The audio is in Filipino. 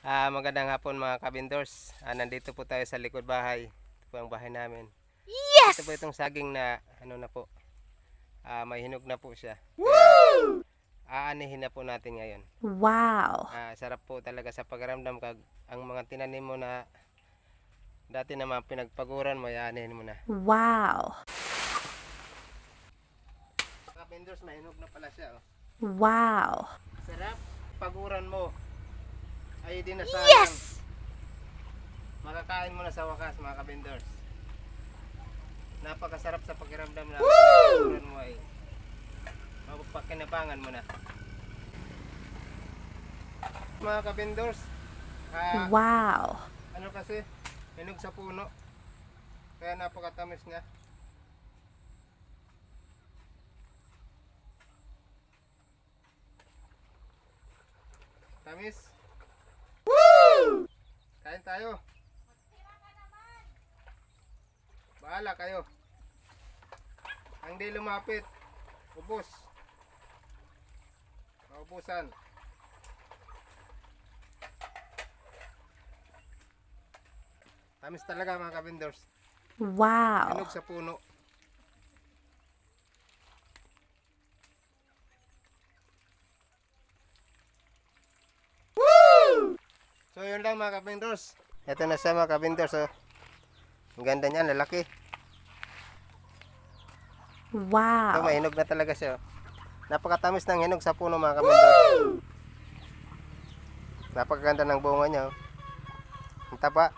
Magandang hapon mga kabindors. Nandito po tayo sa likod bahay. Ito po ang bahay namin. Yes! Ito po itong saging na ano na po. May hinog na po siya. Woo! Aanihin na po natin ngayon. Wow! Sarap po talaga sa pagramdam kag ang mga tinanim mo na dati na mga pinagpaguran mo, aanihin mo na. Wow! Kabindors, may hinog na pala siya. Oh. Wow! Sarap paguran mo. Ay di na sayang. Yes! Makakain mo na sa wakas mga kabindors. Napakasarap sa pakiramdam na paguran mo ay mapapakinabangan mo na. Mga kabindors, Wow! ano kasi, hinog sa puno. Kaya napakatamis niya. Tamis. Woo! Kain tayo. Bahala kayo. Ang di lumapit, ubos. Maubusan. Tamis talaga mga kabindors. Wow! Hinog sa puno. So yun lang mga kabindors. Ito na siya mga kabindors. Oh. Ang ganda niya, lalaki. Ito Wow! may hinog na talaga siya. Oh. Napakatamis ng hinog sa puno mga kabindors. Napakaganda ng bunga niya. Oh. Ang taba.